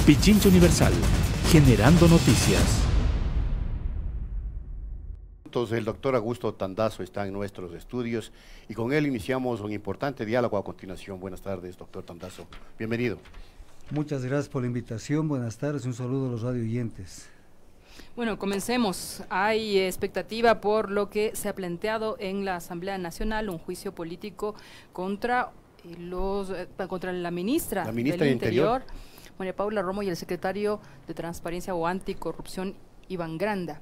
Pichincha Universal, generando noticias. El doctor Augusto Tandazo está en nuestros estudios y con él iniciamos un importante diálogo a continuación. Buenas tardes, doctor Tandazo. Bienvenido. Muchas gracias por la invitación. Buenas tardes, un saludo a los radio oyentes. Bueno, comencemos. Hay expectativa por lo que se ha planteado en la Asamblea Nacional, un juicio político contra la ministra del Interior, María Paula Romo, y el secretario de Transparencia o Anticorrupción, Iván Granda.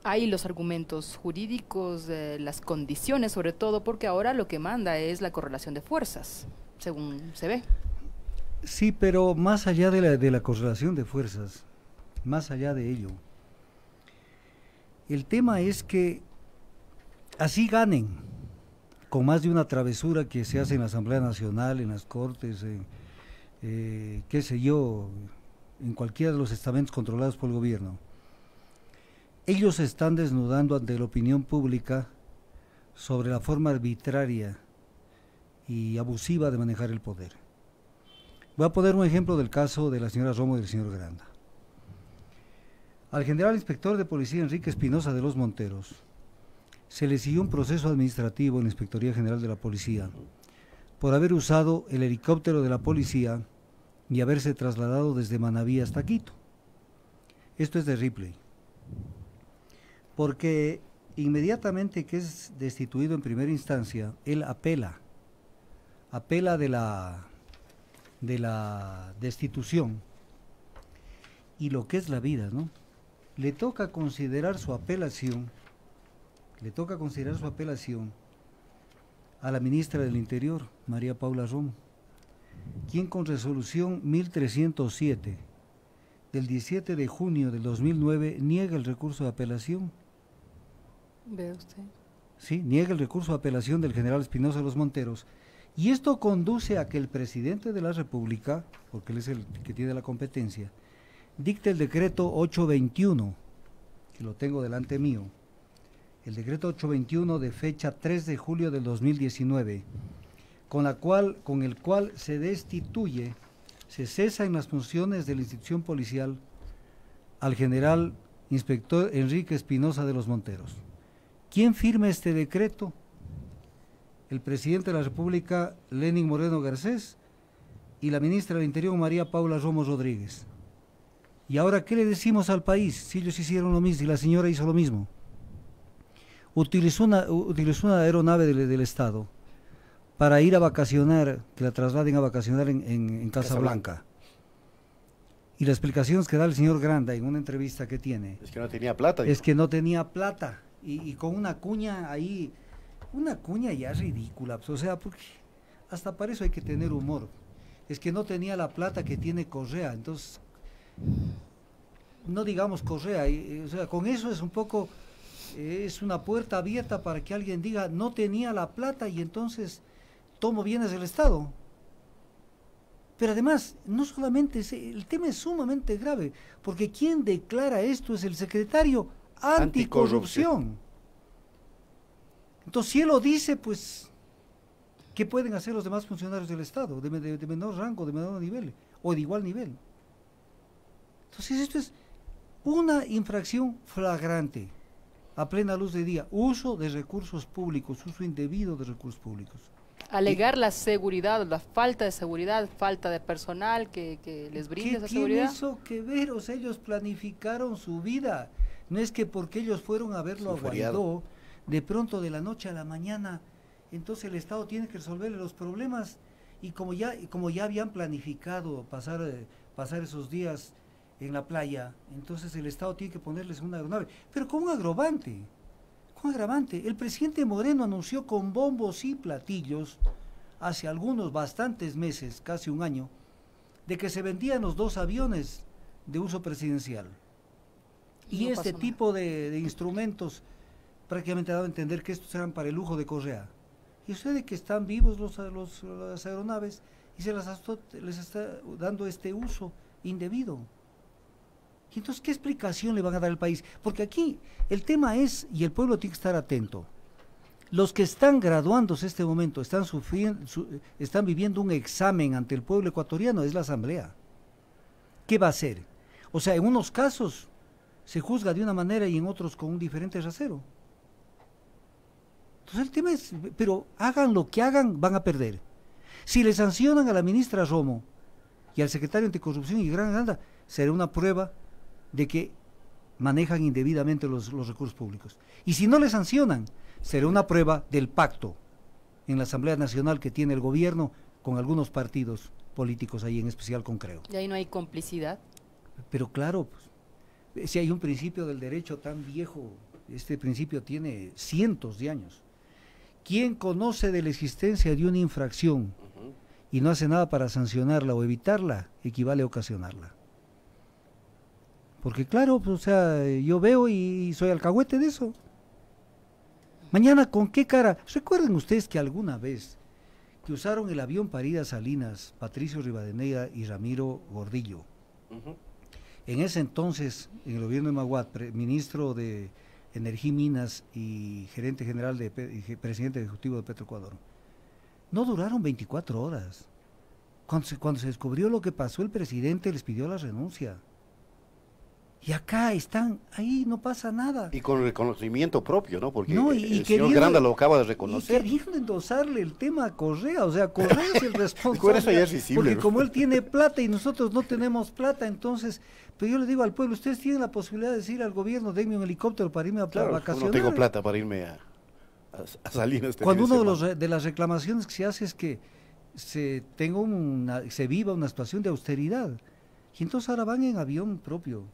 Hay los argumentos jurídicos, las condiciones, sobre todo porque ahora lo que manda es la correlación de fuerzas, según se ve. Sí, pero más allá de la correlación de fuerzas, más allá de ello, el tema es que así ganen, con más de una travesura que se hace en la Asamblea Nacional, en las Cortes, qué sé yo, en cualquiera de los estamentos controlados por el gobierno. Ellos se están desnudando ante la opinión pública sobre la forma arbitraria y abusiva de manejar el poder. Voy a poner un ejemplo del caso de la señora Romo y del señor Granda. Al general inspector de policía Enrique Espinosa de los Monteros se le siguió un proceso administrativo en la Inspectoría General de la Policía por haber usado el helicóptero de la policía y haberse trasladado desde Manabí hasta Quito. Esto es de Ripley, porque inmediatamente que es destituido en primera instancia, él apela de la destitución, y lo que es la vida, ¿no? Le toca considerar su apelación a la ministra del Interior, María Paula Romo, quien con resolución 1307 del 17 de junio del 2009 niega el recurso de apelación. ¿Ve usted? Sí, niega el recurso de apelación del general Espinosa de los Monteros, y esto conduce a que el presidente de la República, porque él es el que tiene la competencia, dicte el decreto 821, que lo tengo delante mío, el decreto 821 de fecha 3 de julio del 2019, con el cual se destituye, se cesa en las funciones de la institución policial al general inspector Enrique Espinosa de los Monteros. ¿Quién firma este decreto? El presidente de la República, Lenín Moreno Garcés, y la ministra del Interior, María Paula Romo Rodríguez. ¿Y ahora qué le decimos al país si ellos hicieron lo mismo y la señora hizo lo mismo? Utilizó una aeronave del Estado para ir a vacacionar, que la trasladen a vacacionar en Casablanca. Y la explicación que da el señor Granda en una entrevista que tiene es que no tenía plata. Es que no tenía plata, y con una cuña ahí, una cuña ya ridícula, o sea, porque hasta para eso hay que tener humor. Es que no tenía la plata que tiene Correa, entonces, no digamos Correa, o sea, con eso es un poco, es una puerta abierta para que alguien diga, no tenía la plata y entonces tomo bienes del Estado. Pero además, no solamente, el tema es sumamente grave, porque quien declara esto es el secretario Anticorrupción. Entonces, si él lo dice, pues, ¿qué pueden hacer los demás funcionarios del Estado, de menor rango, de menor nivel, o de igual nivel? Entonces, esto es una infracción flagrante, a plena luz de día, uso de recursos públicos, uso indebido de recursos públicos. Alegar la seguridad, la falta de seguridad, falta de personal que les brinde esa seguridad. ¿Qué tiene eso que ver? O sea, ellos planificaron su vida. No es que porque ellos fueron a verlo a Guaidó, de pronto de la noche a la mañana, entonces el Estado tiene que resolverle los problemas, y como ya habían planificado pasar esos días en la playa, entonces el Estado tiene que ponerles una aeronave, pero con un agravante. El presidente Moreno anunció con bombos y platillos hace bastantes meses, casi un año, de que se vendían los 2 aviones de uso presidencial. Y este tipo de instrumentos prácticamente daba a entender que estos eran para el lujo de Correa. Y ustedes que están vivos las aeronaves y les está dando este uso indebido. Y entonces, ¿qué explicación le van a dar al país? Porque aquí el tema es, y el pueblo tiene que estar atento, los que están graduándose en este momento, están viviendo un examen ante el pueblo ecuatoriano, es la Asamblea. ¿qué va a hacer? O sea, en unos casos se juzga de una manera y en otros con un diferente rasero. Entonces el tema es, pero hagan lo que hagan, van a perder. Si le sancionan a la ministra Romo y al secretario Anticorrupción y Gran Aranda, será una prueba de que manejan indebidamente los recursos públicos. Y si no le sancionan, será una prueba del pacto en la Asamblea Nacional que tiene el gobierno con algunos partidos políticos ahí, en especial con Creo. ¿Y ahí no hay complicidad? Pero claro, pues, si hay un principio del derecho tan viejo, este principio tiene cientos de años. ¿Quién conoce de la existencia de una infracción y no hace nada para sancionarla o evitarla, equivale a ocasionarla? Porque claro, pues, o sea, yo veo y soy alcahuete de eso. Mañana, ¿con qué cara? ¿Recuerden ustedes que alguna vez que usaron el avión para ir a Salinas, Patricio Rivadeneira y Ramiro Gordillo? En ese entonces, en el gobierno de Maguad, ministro de Energía y Minas y gerente general, presidente ejecutivo de Petroecuador, no duraron 24 horas. Cuando se descubrió lo que pasó, el presidente les pidió la renuncia. Y acá están, ahí no pasa nada. Y con reconocimiento propio, ¿no? Porque no, el señor Granda lo acaba de reconocer. Y queriendo endosarle el tema a Correa, o sea, Correa es el responsable. Por eso ya es visible, porque ¿no? como él tiene plata y nosotros no tenemos plata, entonces, pero yo le digo al pueblo, ustedes tienen la posibilidad de decir al gobierno, denme un helicóptero para irme a vacacionar. No tengo plata para irme a Salinas. Cuando de las reclamaciones que se hace es que se viva una situación de austeridad. Y entonces ahora van en avión propio.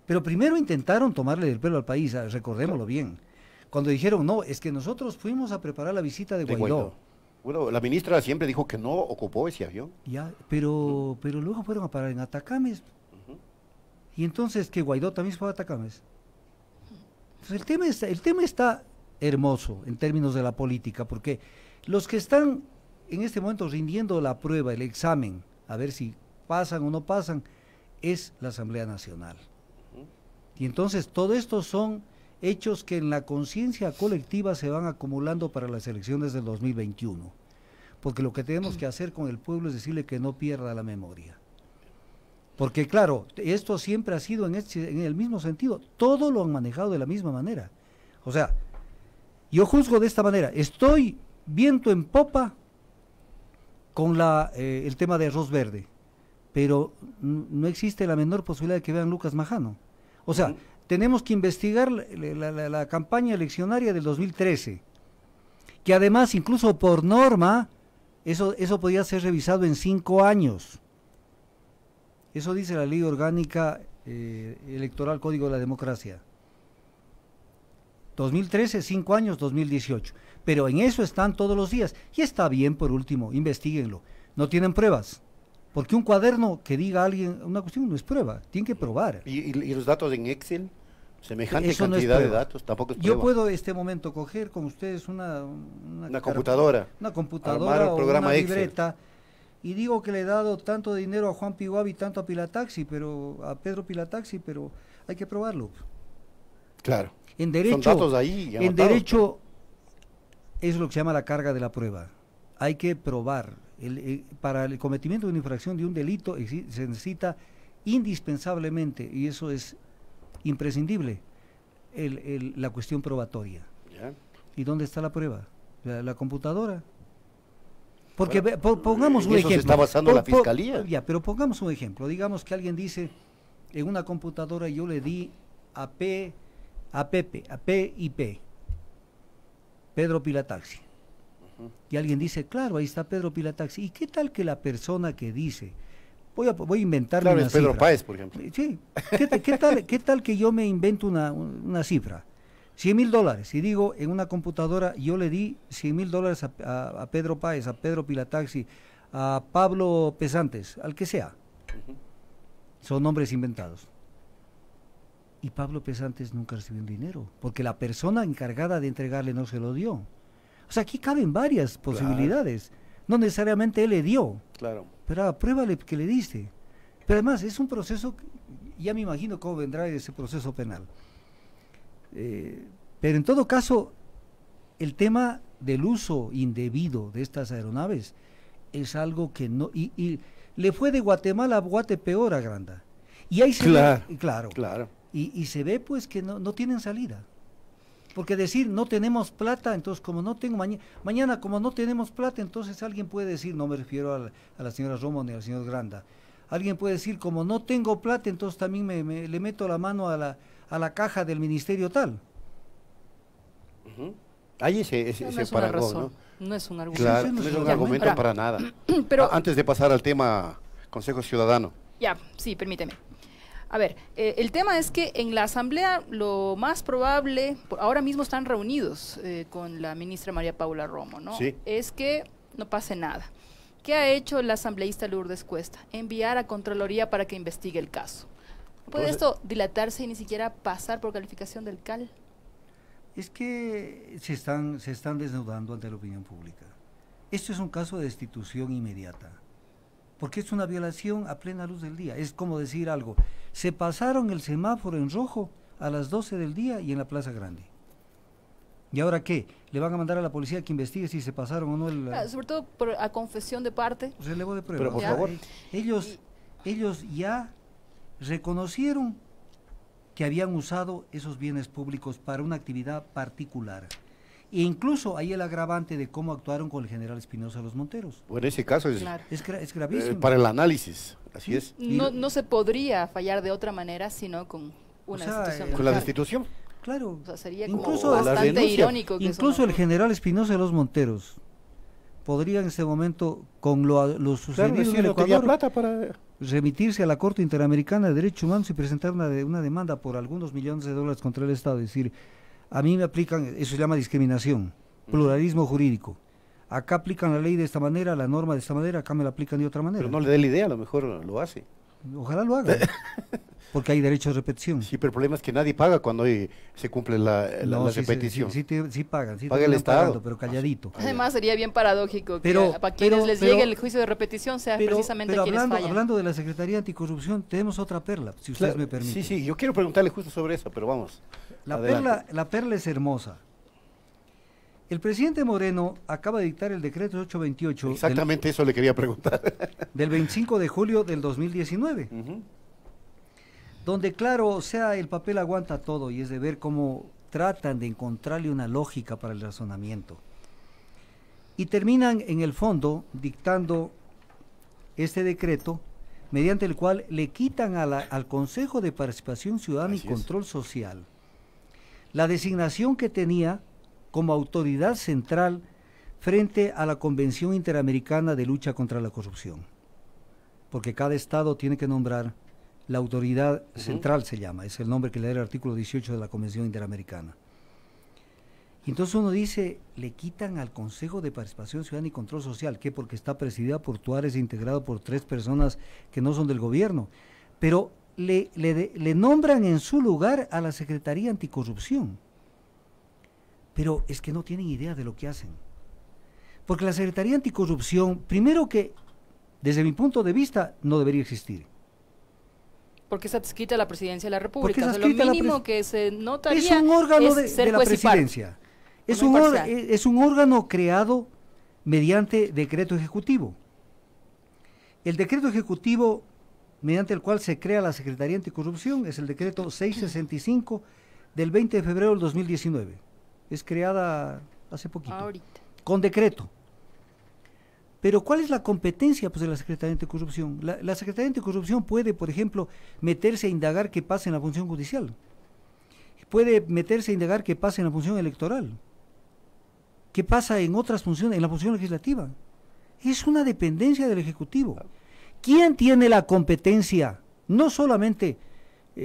Pero primero intentaron tomarle del pelo al país, recordémoslo bien. Cuando dijeron, no, es que nosotros fuimos a preparar la visita de Guaidó. Bueno, la ministra siempre dijo que no ocupó ese avión. Ya, pero luego fueron a parar en Atacames. Y entonces, que Guaidó también fue a Atacames. Entonces, el tema está hermoso en términos de la política, porque los que están en este momento rindiendo la prueba, el examen, a ver si pasan o no pasan, es la Asamblea Nacional. Y entonces todo esto son hechos que en la conciencia colectiva se van acumulando para las elecciones del 2021. Porque lo que tenemos que hacer con el pueblo es decirle que no pierda la memoria. Porque claro, esto siempre ha sido en el mismo sentido, todo lo han manejado de la misma manera. O sea, yo juzgo de esta manera, estoy viento en popa con el tema de arroz verde, pero no existe la menor posibilidad de que vean Lucas Majano. O sea, tenemos que investigar la campaña eleccionaria del 2013, que además, incluso por norma, eso podía ser revisado en 5 años. Eso dice la Ley Orgánica Electoral, Código de la Democracia. 2013, 5 años, 2018. Pero en eso están todos los días. Y está bien, por último, investíguenlo. No tienen pruebas. Porque un cuaderno que diga a alguien una cuestión no es prueba, tiene que probar. ¿Y los datos en Excel? Semejante cantidad de datos, tampoco es prueba. Yo puedo este momento coger con ustedes una computadora. Una computadora o una libreta y digo que le he dado tanto dinero a Juan Piguabi, tanto a Pilataxi, a Pedro Pilataxi, pero hay que probarlo. Claro. En derecho, son datos ahí en derecho es lo que se llama la carga de la prueba. Hay que probar. Para el cometimiento de una infracción de un delito se necesita indispensablemente, y eso es imprescindible, la cuestión probatoria. ¿Ya? ¿Y dónde está la prueba? La computadora. Porque pongamos un ejemplo. ¿Eso se está basando la fiscalía? Ya, pero pongamos un ejemplo. Digamos que alguien dice, en una computadora yo le di a P y P, Pedro Pilataxi. Y alguien dice, claro, ahí está Pedro Pilataxi. ¿Y qué tal que la persona que dice, voy a inventarme una cifra? Pedro Páez, por ejemplo. Sí. ¿Qué tal que yo me invento una cifra? $100,000. Y digo, en una computadora yo le di $100,000 a Pedro Páez, a Pedro Pilataxi, a Pablo Pesantes, al que sea. Son nombres inventados. Y Pablo Pesantes nunca recibió el dinero, porque la persona encargada de entregarle no se lo dio. O sea, aquí caben varias posibilidades. Claro. No necesariamente él le dio. Claro. Pero pruébale que le diste. Pero además es un proceso, ya me imagino cómo vendrá ese proceso penal. Pero en todo caso, el tema del uso indebido de estas aeronaves es algo que no... Y le fue de Guatemala a Guatepeor a Granda. Y ahí se Claro, ve, claro. y se ve pues que no tienen salida. Porque decir no tenemos plata, entonces como no tengo mañana como no tenemos plata, entonces alguien puede decir, no me refiero a la señora Romo ni al señor Granda, alguien puede decir como no tengo plata, entonces también le meto la mano a la caja del ministerio tal. Hay ese no es parangón, una razón, ¿no? No es un argumento. Claro, no es un argumento Ahora, para nada. pero, Antes de pasar al tema Consejo Ciudadano. ya, sí, permíteme. A ver, el tema es que en la Asamblea lo más probable, ahora mismo están reunidos con la ministra María Paula Romo, ¿no? Sí. Es que no pase nada. ¿Qué ha hecho la asambleísta Lourdes Cuesta? Enviar a Contraloría para que investigue el caso. ¿Puede Entonces, esto dilatarse y ni siquiera pasar por calificación del CAL? Es que se están desnudando ante la opinión pública. Esto es un caso de destitución inmediata, porque es una violación a plena luz del día. Es como decir algo, se pasaron el semáforo en rojo a las 12 del día y en la Plaza Grande. ¿Y ahora qué? ¿Le van a mandar a la policía que investigue si se pasaron o no? Sobre todo a confesión de parte. Relevo de prueba. Pero por Ya. favor. Ellos ya reconocieron que habían usado esos bienes públicos para una actividad particular. E incluso hay el agravante de cómo actuaron con el general Espinosa Los Monteros. Bueno, ese caso es Claro. Es gravísimo. para el análisis, así es. No se podría fallar de otra manera sino con una destitución. Con la Claro. destitución. Claro. O sea, sería Incluso como la bastante renuncia. irónico. Que eso Incluso no el general Espinosa Los Monteros podría en este momento, con lo sucedido Claro, en el no tenía Ecuador, plata para... remitirse a la Corte Interamericana de Derechos Humanos y presentar una demanda por algunos millones de dólares contra el Estado. Es decir, a mí me aplican, eso se llama discriminación, pluralismo jurídico. Acá aplican la ley de esta manera, la norma de esta manera, acá me la aplican de otra manera. Pero no le dé la idea, a lo mejor lo hace. Ojalá lo hagan, porque hay derecho a repetición. Sí, pero el problema es que nadie paga cuando se cumple la No, sí, repetición. sí pagan, sí Paga el terminan Estado. pagando, pero calladito. Además sería bien paradójico Pero- que para quienes les pero- llegue el juicio de repetición sea precisamente pero quienes fallan. hablando de la Secretaría Anticorrupción, tenemos otra perla, si ustedes me permiten. Sí, yo quiero preguntarle justo sobre eso, pero vamos. Adelante. La perla es hermosa. El presidente Moreno acaba de dictar el decreto 828 Exactamente eso le quería preguntar. del 25 de julio del 2019, Ujú. donde claro, o sea, el papel aguanta todo y es de ver cómo tratan de encontrarle una lógica para el razonamiento. Y terminan en el fondo dictando este decreto mediante el cual le quitan al Consejo de Participación Ciudadana Así y es. Control Social la designación que tenía como autoridad central frente a la Convención Interamericana de Lucha contra la Corrupción. Porque cada estado tiene que nombrar la autoridad central, se llama, es el nombre que le da el artículo 18 de la Convención Interamericana. Y entonces uno dice, le quitan al Consejo de Participación Ciudadana y Control Social, ¿qué? Porque está presidida por Tuárez e integrado por 3 personas que no son del gobierno. Pero le nombran en su lugar a la Secretaría Anticorrupción. Pero es que no tienen idea de lo que hacen. Porque la Secretaría Anticorrupción, primero que, desde mi punto de vista, no debería existir. Porque es adscrita a la presidencia de la Porque República. es O sea, lo adscrita a la mínimo que se notaría Es un órgano es ser de la juez y parte. presidencia. Es No un, imparcial. es un órgano creado mediante decreto ejecutivo. El decreto ejecutivo mediante el cual se crea la Secretaría Anticorrupción es el decreto 665 del 20 de febrero del 2019. Es creada hace poquito. Ahorita. Con decreto. Pero ¿cuál es la competencia pues, de la Secretaría Anticorrupción? La Secretaría Anticorrupción puede, por ejemplo, meterse a indagar qué pasa en la función judicial. Puede meterse a indagar qué pasa en la función electoral. ¿Qué pasa en otras funciones, en la función legislativa? Es una dependencia del Ejecutivo. ¿Quién tiene la competencia? No solamente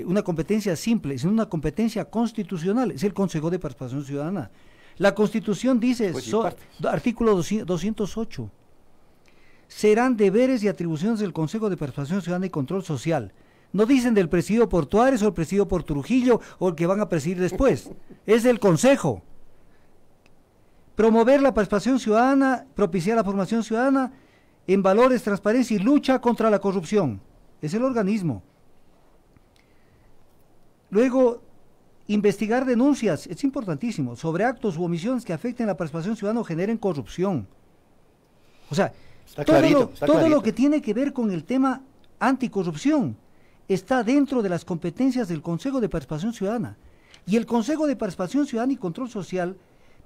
una competencia simple, sino una competencia constitucional. Es el Consejo de Participación Ciudadana. La Constitución dice, Pues, artículo 208, serán deberes y atribuciones del Consejo de Participación Ciudadana y Control Social. No dicen del presidido por Tuárez o el presidido por Trujillo o el que van a presidir después. Es del Consejo. Promover la participación ciudadana, propiciar la formación ciudadana en valores, transparencia y lucha contra la corrupción. Es el organismo. Luego, investigar denuncias, es importantísimo, sobre actos u omisiones que afecten la participación ciudadana o generen corrupción. O sea, Todo lo que tiene que ver con el tema anticorrupción está dentro de las competencias del Consejo de Participación Ciudadana. Y el Consejo de Participación Ciudadana y Control Social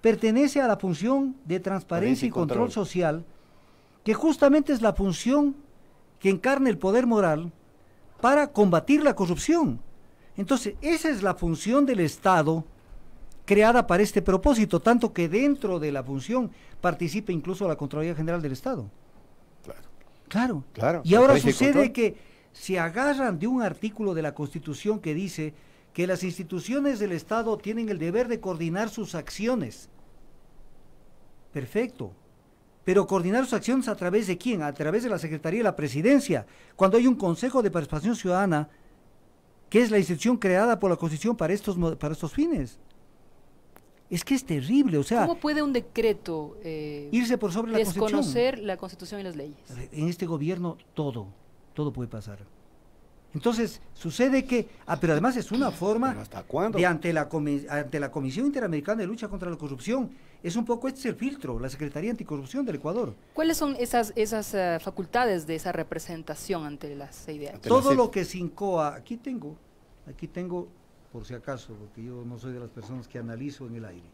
pertenece a la función de transparencia y control social, que justamente es la función que encarna el poder moral para combatir la corrupción. Entonces, esa es la función del Estado creada para este propósito, tanto que dentro de la función participa incluso la Contraloría General del Estado. Claro. Y ahora sucede que se agarran de un artículo de la Constitución que dice que las instituciones del Estado tienen el deber de coordinar sus acciones. Perfecto. Pero coordinar sus acciones ¿a través de quién? A través de la Secretaría de la Presidencia, cuando hay un Consejo de Participación Ciudadana, que es la institución creada por la Constitución para estos fines. Es que es terrible, o sea... ¿Cómo puede un decreto irse por sobre la Constitución? Desconocer la Constitución y las leyes. En este gobierno todo puede pasar. Entonces, sucede que... pero además es una forma ¿hasta cuándo? de ante la Comisión Interamericana de Lucha contra la Corrupción, es un poco, este es el filtro, la Secretaría Anticorrupción del Ecuador. ¿Cuáles son esas facultades de esa representación ante la CIDH? Todo lo que se incoa, aquí tengo, por si acaso, porque yo no soy de las personas que analizo en el aire.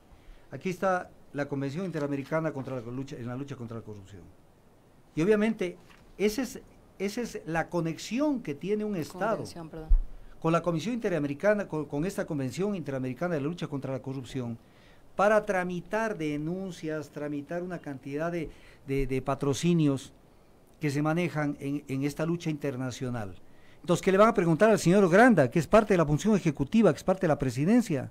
Aquí está la Convención Interamericana en la lucha contra la corrupción. Y obviamente, esa es la conexión que tiene un Estado con la Comisión Interamericana, con esta Convención Interamericana de la Lucha contra la Corrupción, para tramitar denuncias, tramitar una cantidad de patrocinios que se manejan en esta lucha internacional. Entonces, ¿qué le van a preguntar al señor Granda, que es parte de la función ejecutiva, que es parte de la presidencia?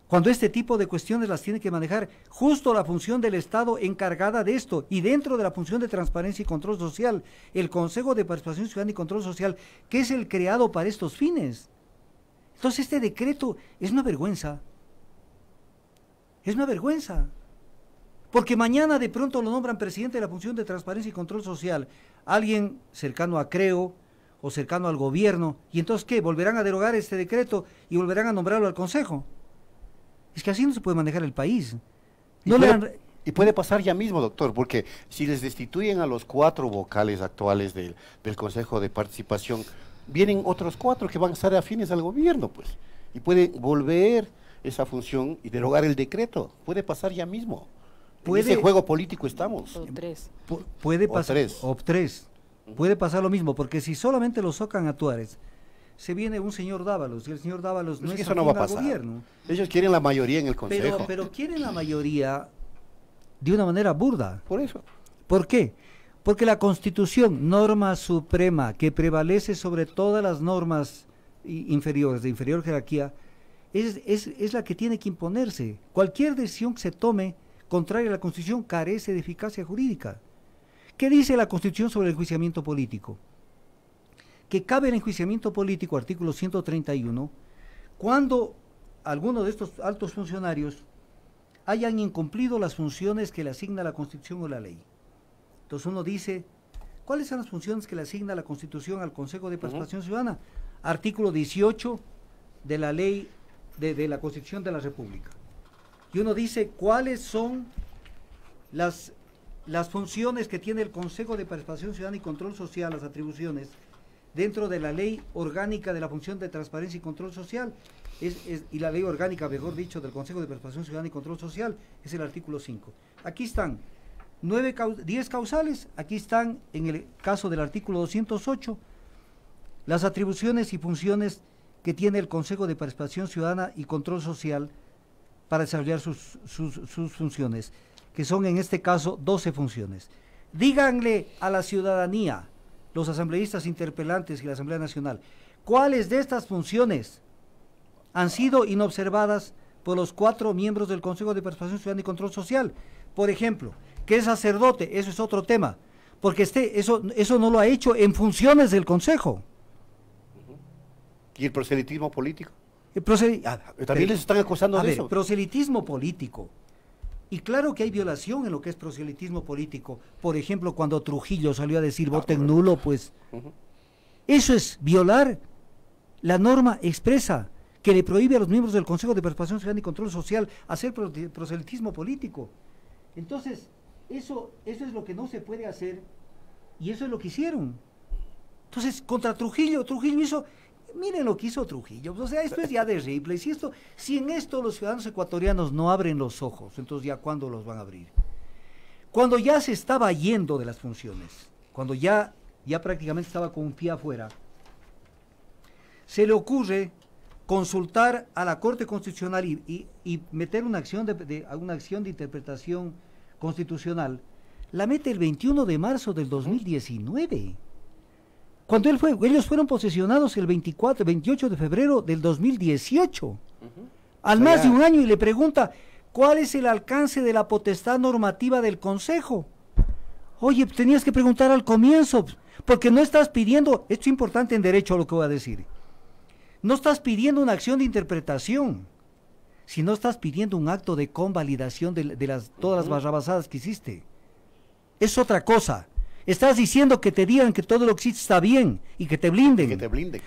Cuando este tipo de cuestiones las tiene que manejar justo la función del Estado encargada de esto, y dentro de la función de transparencia y control social, el Consejo de Participación Ciudadana y Control Social, que es el creado para estos fines. Entonces, este decreto es una vergüenza. Es una vergüenza. Porque mañana de pronto lo nombran presidente de la función de transparencia y control social, alguien cercano a Creo, o cercano al gobierno, y entonces ¿qué? ¿Volverán a derogar este decreto y volverán a nombrarlo al Consejo? Es que así no se puede manejar el país. Y puede pasar ya mismo, doctor, porque si les destituyen a los 4 vocales actuales del Consejo de Participación, vienen otros 4 que van a estar afines al gobierno, pues, y puede volver esa función y derogar el decreto. Puede pasar ya mismo. En ese juego político estamos. O 3. Puede pasar. O 3. Puede pasar lo mismo, porque si solamente lo socan a Tuárez, se viene un señor Dávalos, y el señor Dávalos no es eso no va a pasar. Gobierno. Ellos quieren la mayoría en el Consejo. Pero quieren la mayoría de una manera burda. Por eso. ¿Por qué? Porque la Constitución, norma suprema, que prevalece sobre todas las normas inferiores, de inferior jerarquía, es la que tiene que imponerse. Cualquier decisión que se tome contraria a la Constitución carece de eficacia jurídica. ¿Qué dice la Constitución sobre el enjuiciamiento político? Que cabe el enjuiciamiento político, artículo 131, cuando alguno de estos altos funcionarios hayan incumplido las funciones que le asigna la Constitución o la ley. Entonces uno dice, ¿cuáles son las funciones que le asigna la Constitución al Consejo de Participación Ciudadana? Artículo 18 de la ley de la Constitución de la República. Y uno dice, ¿cuáles son las funciones que tiene el Consejo de Participación Ciudadana y Control Social, las atribuciones, dentro de la ley orgánica de la función de transparencia y control social, y la ley orgánica, mejor dicho, del Consejo de Participación Ciudadana y Control Social, es el artículo 5. Aquí están 10 causales, aquí están, en el caso del artículo 208, las atribuciones y funciones que tiene el Consejo de Participación Ciudadana y Control Social para desarrollar sus funciones, que son en este caso 12 funciones. Díganle a la ciudadanía, los asambleístas interpelantes y la Asamblea Nacional, ¿cuáles de estas funciones han sido inobservadas por los 4 miembros del Consejo de Participación Ciudadana y Control Social? Por ejemplo, que es sacerdote, eso es otro tema, porque eso no lo ha hecho en funciones del Consejo. ¿Y el proselitismo político? También les están acusando de eso. Proselitismo político. Y claro que hay violación en lo que es proselitismo político. Por ejemplo, cuando Trujillo salió a decir voten nulo, pues eso es violar la norma expresa que le prohíbe a los miembros del Consejo de Participación Ciudadana y Control Social hacer proselitismo político. Entonces, Eso es lo que no se puede hacer y eso es lo que hicieron. Entonces, contra Trujillo hizo, miren lo que hizo Trujillo, o sea, esto es ya terrible. Si en esto los ciudadanos ecuatorianos no abren los ojos, entonces ya ¿cuándo los van a abrir? Cuando ya se estaba yendo de las funciones, cuando ya prácticamente estaba con un pie afuera, se le ocurre consultar a la Corte Constitucional y meter una acción de interpretación constitucional. La mete el 21 de marzo del 2019. Cuando ellos fueron posesionados el 28 de febrero del 2018. Al más de un año, y le pregunta, ¿cuál es el alcance de la potestad normativa del Consejo? Oye, tenías que preguntar al comienzo, porque no estás pidiendo, esto es importante en derecho lo que voy a decir, no estás pidiendo una acción de interpretación, sino estás pidiendo un acto de convalidación de todas las barrabasadas que hiciste. Es otra cosa. Estás diciendo que te digan que todo lo que hiciste está bien y que te blinden.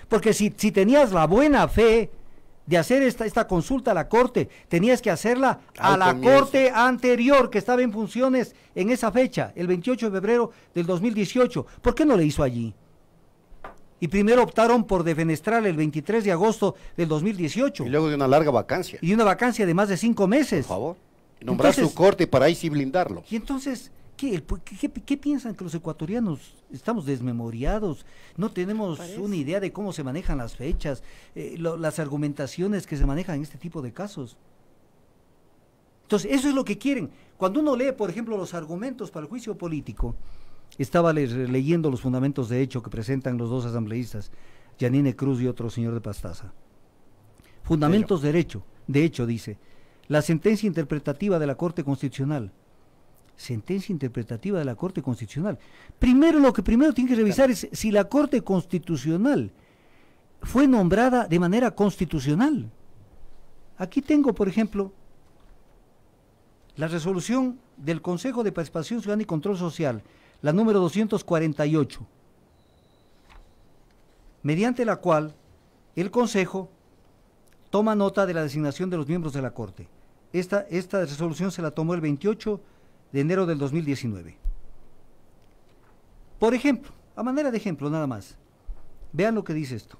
Porque si tenías la buena fe de hacer esta consulta a la Corte, tenías que hacerla a la Corte anterior que estaba en funciones en esa fecha, el 28 de febrero del 2018. ¿Por qué no le hizo allí? Y primero optaron por defenestrar el 23 de agosto del 2018. Y luego de una larga vacancia. Y una vacancia de más de 5 meses. Por favor. Nombrar su corte para ahí sí blindarlo. Y entonces, ¿qué piensan que los ecuatorianos estamos desmemoriados? No tenemos una idea de cómo se manejan las fechas, las argumentaciones que se manejan en este tipo de casos. Entonces, eso es lo que quieren. Cuando uno lee, por ejemplo, los argumentos para el juicio político, estaba leyendo los fundamentos de hecho que presentan los dos asambleístas, Yanine Cruz y otro señor de Pastaza. Fundamentos de hecho, dice, la sentencia interpretativa de la Corte Constitucional. Sentencia interpretativa de la Corte Constitucional. Lo que primero tiene que revisar es si la Corte Constitucional fue nombrada de manera constitucional. Aquí tengo, por ejemplo, la resolución del Consejo de Participación Ciudadana y Control Social, la número 248, mediante la cual el Consejo toma nota de la designación de los miembros de la Corte. Esta resolución se la tomó el 28 de enero del 2019. Por ejemplo, a manera de ejemplo nada más, vean lo que dice esto,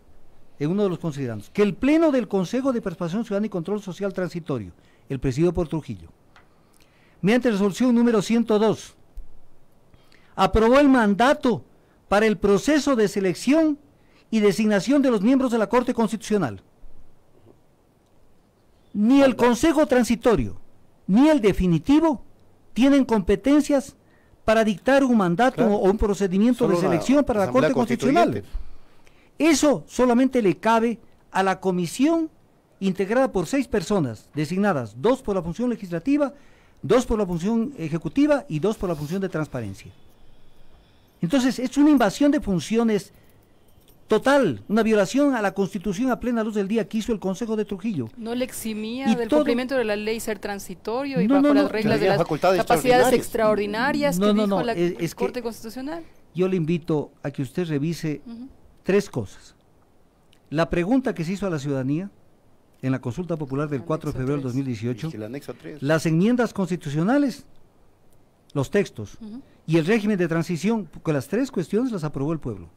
en uno de los considerandos, que el Pleno del Consejo de Participación Ciudadana y Control Social Transitorio, el presidido por Trujillo, mediante resolución número 102, aprobó el mandato para el proceso de selección y designación de los miembros de la Corte Constitucional. Ni el Consejo Transitorio, ni el definitivo tienen competencias para dictar un mandato o un procedimiento de selección para la Corte Constitucional. Eso solamente le cabe a la comisión integrada por 6 personas, designadas 2 por la función legislativa, 2 por la función ejecutiva y 2 por la función de transparencia. Entonces, es una invasión de funciones total, una violación a la Constitución a plena luz del día que hizo el Consejo de Trujillo. ¿No le eximía del cumplimiento de la ley ser transitorio y bajo las reglas de las capacidades extraordinarias que dijo la Corte Constitucional? Yo le invito a que usted revise 3 cosas. La pregunta que se hizo a la ciudadanía en la consulta popular del 4 de febrero del 2018, las enmiendas constitucionales, los textos y el régimen de transición, porque las 3 cuestiones las aprobó el pueblo.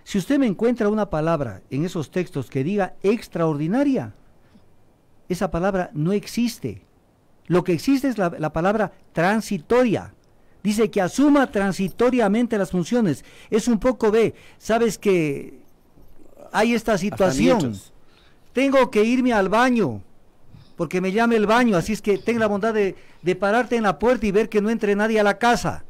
Si usted me encuentra una palabra en esos textos que diga extraordinaria, esa palabra no existe. Lo que existe es la palabra transitoria. Dice que asuma transitoriamente las funciones. Es un poco sabes que hay esta situación. Tengo que irme al baño, porque me llame el baño, así es que ten la bondad de pararte en la puerta y ver que no entre nadie a la casa.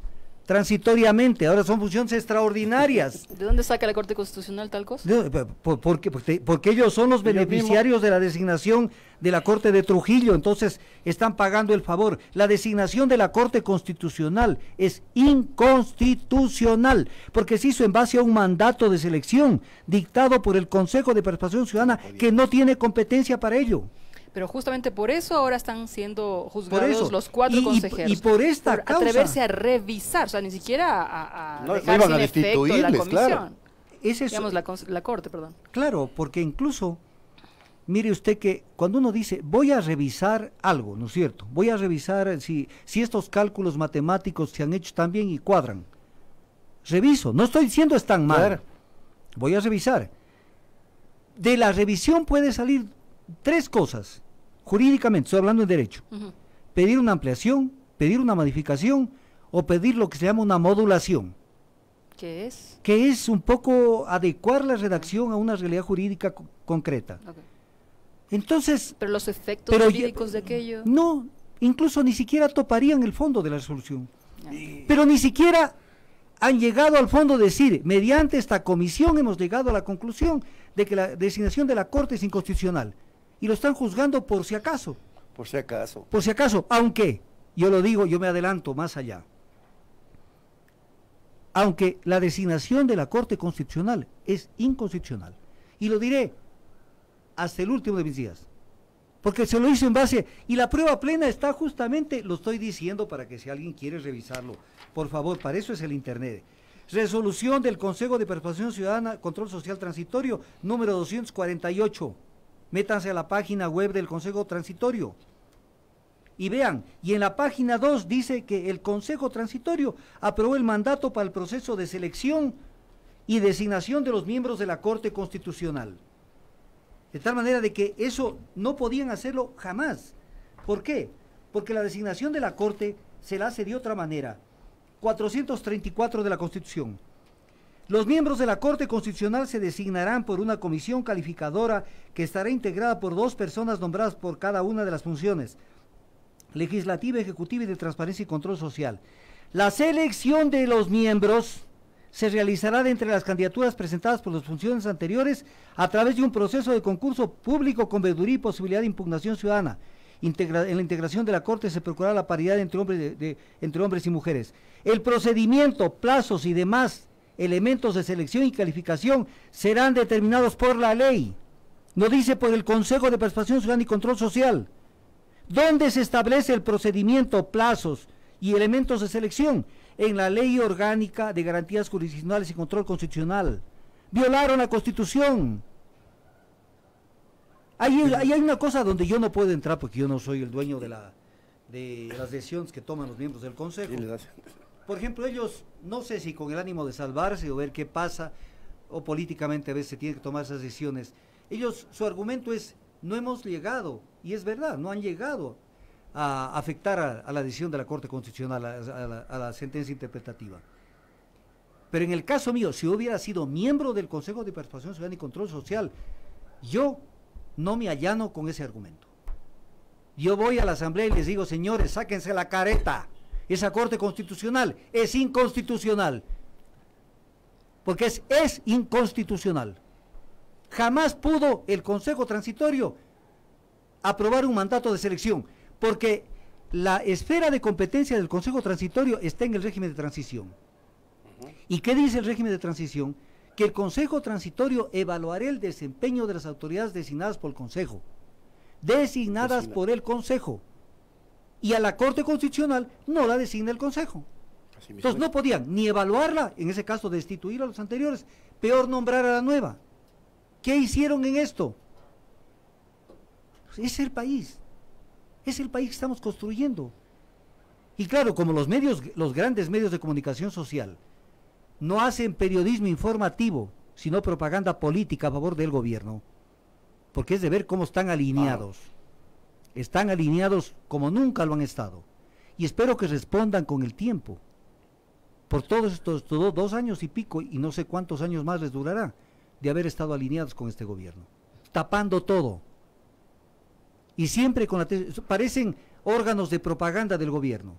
Transitoriamente, ahora son funciones extraordinarias. ¿De dónde saca la Corte Constitucional tal cosa? Porque ellos son los beneficiarios de la designación de la Corte de Trujillo, entonces están pagando el favor. La designación de la Corte Constitucional es inconstitucional, porque se hizo en base a un mandato de selección dictado por el Consejo de Participación Ciudadana, que no tiene competencia para ello. Pero justamente por eso ahora están siendo juzgados los 4 consejeros. Y por esta causa. Atreverse a revisar, o sea, ni siquiera a dejar iban sin a efecto la comisión. Claro. Digamos, la Corte, perdón. Claro, porque incluso mire usted que cuando uno dice, voy a revisar algo, ¿no es cierto? Voy a revisar si estos cálculos matemáticos se han hecho tan bien y cuadran. Reviso, no estoy diciendo están mal. Claro. Voy a revisar. De la revisión puede salir 3 cosas, jurídicamente, estoy hablando en derecho. Pedir una ampliación, pedir una modificación o pedir lo que se llama una modulación. ¿Qué es? Que es un poco adecuar la redacción a una realidad jurídica concreta. Okay. Entonces... Pero los efectos jurídicos de aquello... No, incluso ni siquiera toparían el fondo de la resolución. Pero ni siquiera han llegado al fondo de decir, mediante esta comisión hemos llegado a la conclusión de que la designación de la Corte es inconstitucional. Y lo están juzgando por si acaso. Por si acaso. Por si acaso, aunque, yo lo digo, yo me adelanto más allá. Aunque la designación de la Corte Constitucional es inconstitucional. Y lo diré hasta el último de mis días. Porque se lo hizo en base, y la prueba plena está justamente, lo estoy diciendo para que si alguien quiere revisarlo, por favor, para eso es el Internet. Resolución del Consejo de Participación Ciudadana, Control Social Transitorio, número 248. Métanse a la página web del Consejo Transitorio. Y vean, y en la página 2 dice que el Consejo Transitorio aprobó el mandato para el proceso de selección y designación de los miembros de la Corte Constitucional. De tal manera de que eso no podían hacerlo jamás. ¿Por qué? Porque la designación de la Corte se la hace de otra manera. 434 de la Constitución. Los miembros de la Corte Constitucional se designarán por una comisión calificadora que estará integrada por 2 personas nombradas por cada una de las funciones legislativa, ejecutiva y de transparencia y control social. La selección de los miembros se realizará de entre las candidaturas presentadas por las funciones anteriores a través de un proceso de concurso público con veeduría y posibilidad de impugnación ciudadana. En la integración de la Corte se procurará la paridad entre hombres y mujeres. El procedimiento, plazos y demás elementos de selección y calificación serán determinados por la ley. No dice por el Consejo de Participación Ciudadana y Control Social. ¿Dónde se establece el procedimiento, plazos y elementos de selección? En la Ley Orgánica de Garantías Jurisdiccionales y Control Constitucional. Violaron la Constitución. Ahí hay una cosa donde yo no puedo entrar porque yo no soy el dueño de las decisiones que toman los miembros del Consejo. Por ejemplo, ellos, no sé si con el ánimo de salvarse o ver qué pasa, o políticamente a veces se tienen que tomar esas decisiones. Ellos, su argumento es, no hemos llegado, y es verdad, no han llegado a afectar a la decisión de la Corte Constitucional, a la sentencia interpretativa. Pero en el caso mío, si hubiera sido miembro del Consejo de Participación Ciudadana y Control Social, yo no me allano con ese argumento. Yo voy a la Asamblea y les digo, señores, sáquense la careta, esa Corte Constitucional es inconstitucional, porque es inconstitucional. Jamás pudo el Consejo Transitorio aprobar un mandato de selección, porque la esfera de competencia del Consejo Transitorio está en el régimen de transición. ¿Y qué dice el régimen de transición? Que el Consejo Transitorio evaluará el desempeño de las autoridades designadas por el Consejo, designadas por el Consejo, y a la Corte Constitucional no la designa el Consejo. Entonces no podían ni evaluarla, en ese caso destituir a los anteriores, peor nombrar a la nueva. ¿Qué hicieron en esto? Es el país que estamos construyendo. Y claro, como los grandes medios de comunicación social no hacen periodismo informativo, sino propaganda política a favor del gobierno, porque es de ver cómo están alineados. Están alineados como nunca lo han estado. Y espero que respondan con el tiempo. Por todos estos 2 años y pico, y no sé cuántos años más les durará, de haber estado alineados con este gobierno, tapando todo. Y siempre parecen órganos de propaganda del gobierno.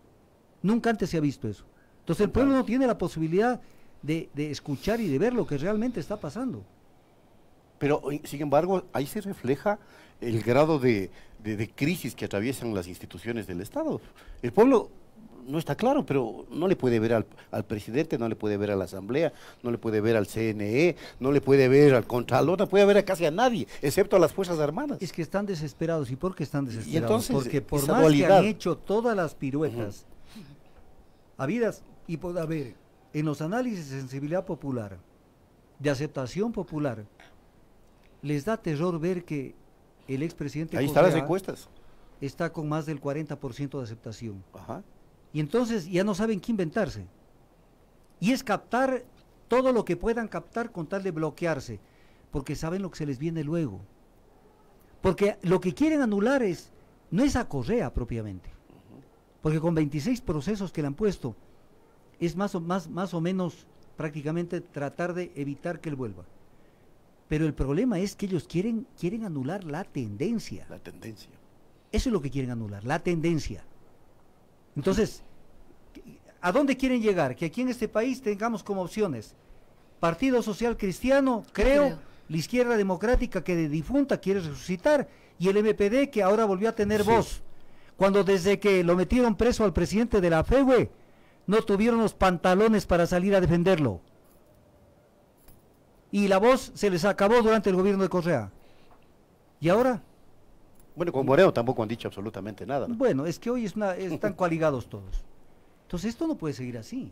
Nunca antes se ha visto eso. Entonces el pueblo no tiene la posibilidad de escuchar y de ver lo que realmente está pasando. Pero, sin embargo, ahí se refleja el grado de crisis que atraviesan las instituciones del Estado. El pueblo no está claro, pero no le puede ver al presidente, no le puede ver a la Asamblea, no le puede ver al CNE, no le puede ver al Contralor, no puede ver a casi a nadie, excepto a las Fuerzas Armadas. Es que están desesperados. ¿Y por qué están desesperados? Y entonces, porque por más que han hecho todas las piruetas habidas y por haber en los análisis de sensibilidad popular, de aceptación popular, les da terror ver que el expresidente Ahí están las Correa encuestas. está con más del 40% de aceptación. Ajá. Y entonces ya no saben qué inventarse. Y es captar todo lo que puedan captar con tal de bloquearse, porque saben lo que se les viene luego. Porque lo que quieren anular no es a Correa propiamente, porque con 26 procesos que le han puesto, es más o menos prácticamente tratar de evitar que él vuelva. Pero el problema es que ellos quieren anular la tendencia. La tendencia. Eso es lo que quieren anular, la tendencia. Entonces, ¿a dónde quieren llegar? Que aquí en este país tengamos como opciones Partido Social Cristiano, creo, la Izquierda Democrática que de difunta quiere resucitar, y el MPD que ahora volvió a tener voz. Cuando desde que lo metieron preso al presidente de la FEUE, no tuvieron los pantalones para salir a defenderlo. Y la voz se les acabó durante el gobierno de Correa. ¿Y ahora? Bueno, con Moreno tampoco han dicho absolutamente nada, ¿no? Bueno, es que hoy están coaligados todos. Entonces esto no puede seguir así.